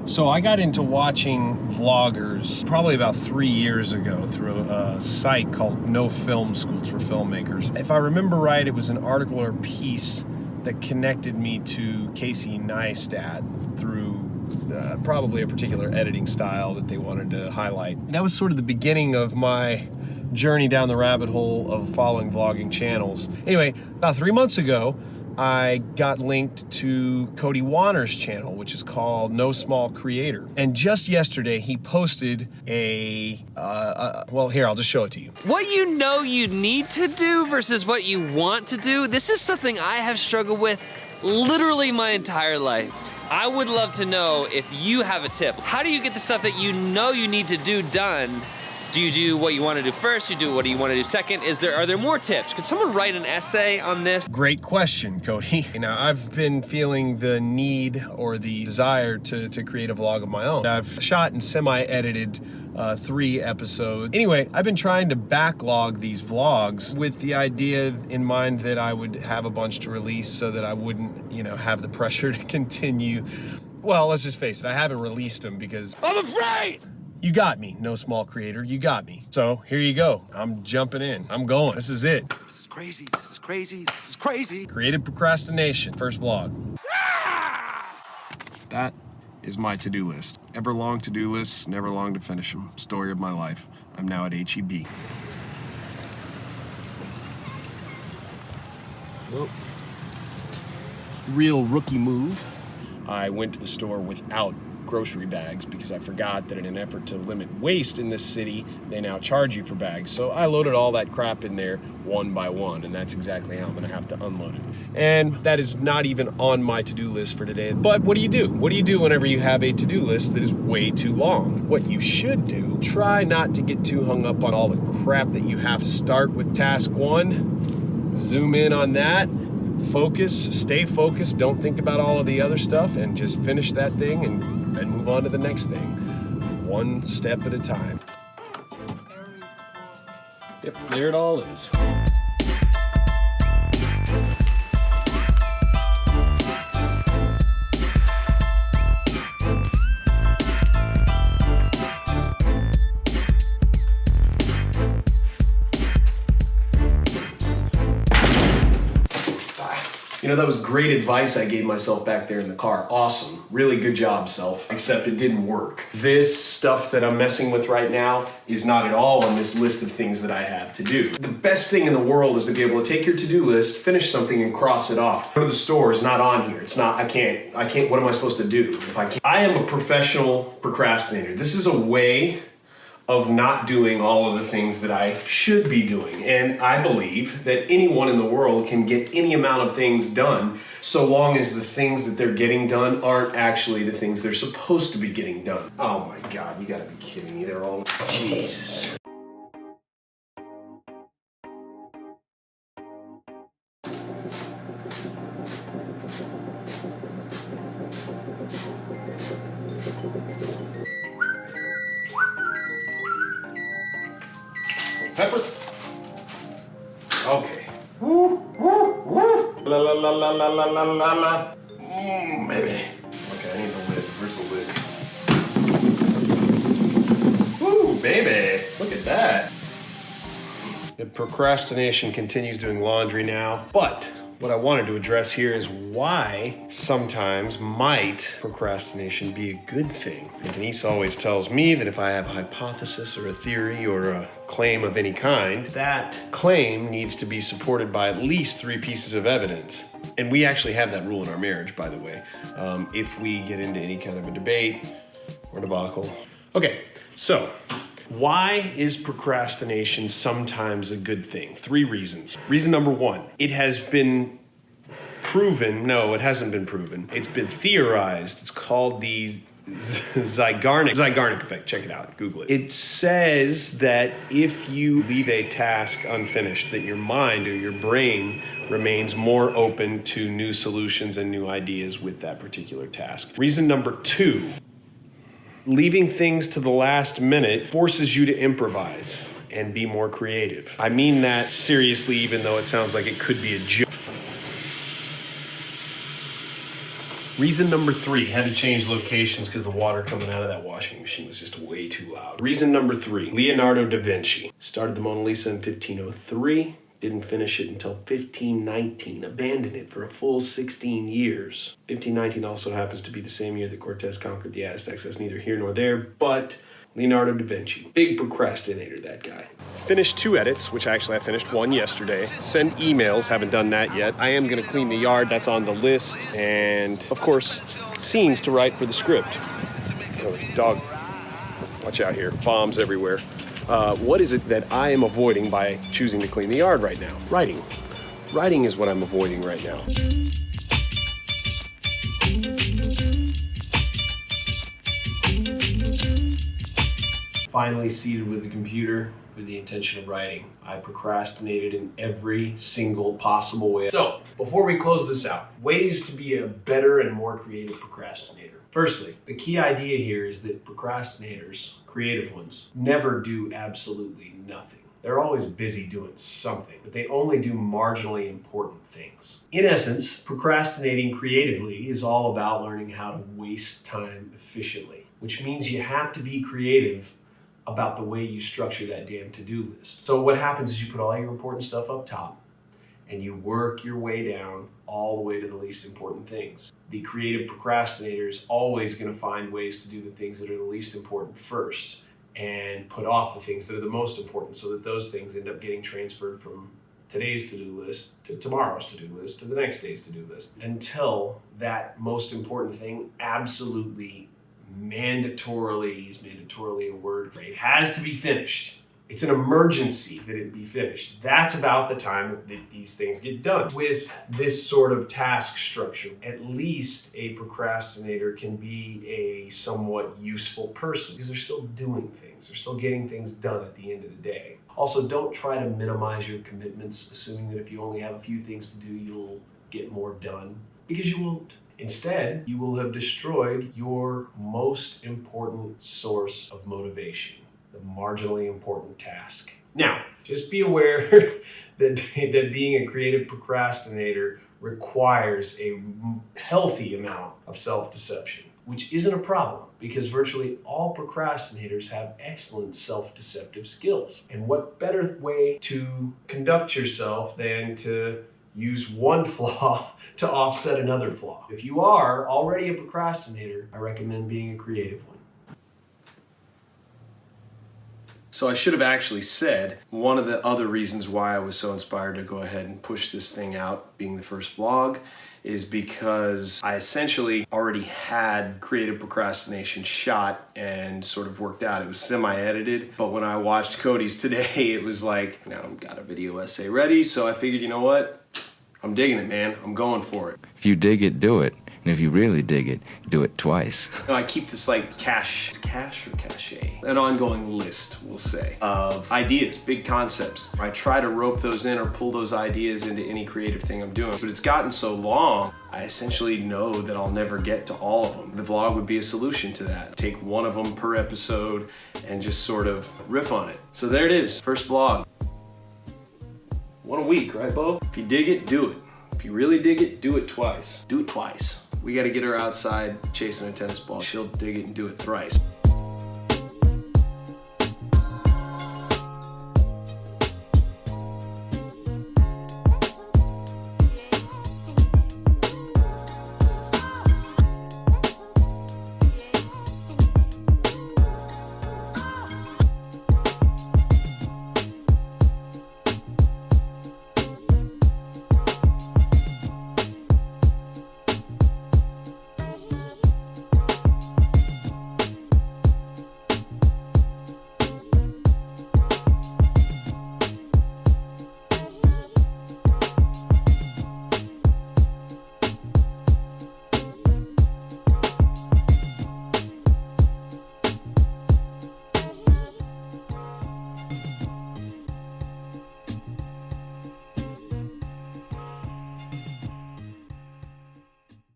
So I got into watching vloggers probably about 3 years ago through a site called No Film Schools for Filmmakers. If I remember right, it was an article or piece that connected me to Casey Neistat through probably a particular editing style that they wanted to highlight. That was sort of the beginning of my journey down the rabbit hole of following vlogging channels. Anyway, about 3 months ago, I got linked to Cody Wanner's channel, which is called nosmallcreator. And just yesterday, he posted well, here, I'll just show it to you. What you know you need to do versus what you want to do, this is something I have struggled with literally my entire life. I would love to know if you have a tip. How do you get the stuff that you know you need to do done? Do you do what you want to do first? Do you do what you want to do second? Are there more tips? Could someone write an essay on this? Great question, Cody. Now, I've been feeling the need or the desire to create a vlog of my own. I've shot and semi-edited 3 episodes. Anyway, I've been trying to backlog these vlogs with the idea in mind that I would have a bunch to release so that I wouldn't, have the pressure to continue. Well, let's just face it, I haven't released them because I'm afraid! You got me, No Small Creator, you got me. So here you go, I'm jumping in, I'm going, this is it. This is crazy, this is crazy, this is crazy. Creative procrastination, first vlog. That is my to-do list. Ever long to-do lists, never long to finish them. Story of my life. I'm now at HEB. Well, real rookie move. I went to the store without grocery bags because I forgot that in an effort to limit waste in this city, they now charge you for bags. So I loaded all that crap in there one by one, and that's exactly how I'm gonna have to unload it. And that is not even on my to-do list for today. But what do you do? What do you do whenever you have a to-do list that is way too long? What you should do, try not to get too hung up on all the crap that you have. Start with task 1, zoom in on that, focus, stay focused, don't think about all of the other stuff, and just finish that thing and move on to the next thing. One step at a time. Yep, there it all is. That was great advice I gave myself back there in the car. Awesome. Really good job, self. Except it didn't work. This stuff that I'm messing with right now is not at all on this list of things that I have to do. The best thing in the world is to be able to take your to-do list, finish something, and cross it off. Go to the store is not on here. It's not, I can't, what am I supposed to do if I can't? I am a professional procrastinator. This is a way of not doing all of the things that I should be doing. And I believe that anyone in the world can get any amount of things done so long as the things that they're getting done aren't actually the things they're supposed to be getting done. Oh my God, you gotta be kidding me. They're all, Jesus. Pepper. Okay. Woo, woo, woo. La la la la la la la la la. Baby. Okay, I need the lid. Where's the lid? Woo, baby. Look at that. The procrastination continues doing laundry now, but what I wanted to address here is why sometimes might procrastination be a good thing. And Denise always tells me that if I have a hypothesis or a theory or a claim of any kind, that claim needs to be supported by at least 3 pieces of evidence. And we actually have that rule in our marriage, by the way. If we get into any kind of a debate or debacle. Okay, so why is procrastination sometimes a good thing? 3 reasons. Reason number 1, it has been proven, no, it hasn't been proven. It's been theorized. It's called the Zeigarnik effect. Check it out, Google it. It says that if you leave a task unfinished, that your mind or your brain remains more open to new solutions and new ideas with that particular task. Reason number 2, leaving things to the last minute forces you to improvise and be more creative. I mean that seriously, even though it sounds like it could be a joke. Reason number 3, had to change locations because the water coming out of that washing machine was just way too loud. Reason number 3, Leonardo da Vinci. Started the Mona Lisa in 1503, didn't finish it until 1519, abandoned it for a full 16 years. 1519 also happens to be the same year that Cortez conquered the Aztecs. That's neither here nor there, but Leonardo da Vinci. Big procrastinator, that guy. Finished 2 edits, which actually I finished 1 yesterday. Send emails, haven't done that yet. I am gonna clean the yard, that's on the list. And of course, scenes to write for the script. Oh, dog, watch out here, bombs everywhere. What is it that I am avoiding by choosing to clean the yard right now? Writing. Writing is what I'm avoiding right now. Finally seated with the computer with the intention of writing. I procrastinated in every single possible way. So, before we close this out, ways to be a better and more creative procrastinator. Firstly, the key idea here is that procrastinators, creative ones, never do absolutely nothing. They're always busy doing something, but they only do marginally important things. In essence, procrastinating creatively is all about learning how to waste time efficiently, which means you have to be creative about the way you structure that damn to-do list. So what happens is you put all your important stuff up top and you work your way down all the way to the least important things. The creative procrastinator is always going to find ways to do the things that are the least important first and put off the things that are the most important so that those things end up getting transferred from today's to-do list to tomorrow's to-do list to the next day's to-do list until that most important thing absolutely mandatorily a word, it has to be finished. It's an emergency that it be finished. That's about the time that these things get done. With this sort of task structure, at least a procrastinator can be a somewhat useful person because they're still doing things. They're still getting things done at the end of the day. Also, don't try to minimize your commitments, assuming that if you only have a few things to do, you'll get more done, because you won't. Instead, you will have destroyed your most important source of motivation, the marginally important task. Now, just be aware that being a creative procrastinator requires a healthy amount of self-deception, which isn't a problem because virtually all procrastinators have excellent self-deceptive skills. And what better way to conduct yourself than to use one flaw to offset another flaw. If you are already a procrastinator, I recommend being a creative one. So I should have actually said one of the other reasons why I was so inspired to go ahead and push this thing out, being the first vlog, is because I essentially already had creative procrastination shot and sort of worked out. It was semi-edited, but when I watched Cody's today, it was like, now I've got a video essay ready, so I figured, you know what? I'm digging it, man. I'm going for it. If you dig it, do it. And if you really dig it, do it twice. I keep this like cache or cache? An ongoing list, we'll say, of ideas, big concepts. I try to rope those in or pull those ideas into any creative thing I'm doing. But it's gotten so long, I essentially know that I'll never get to all of them. The vlog would be a solution to that. Take one of them per episode and just sort of riff on it. So there it is, first vlog. 1 a week, right, Bo? If you dig it, do it. If you really dig it, do it twice. Do it twice. We gotta get her outside chasing a tennis ball. She'll dig it and do it thrice.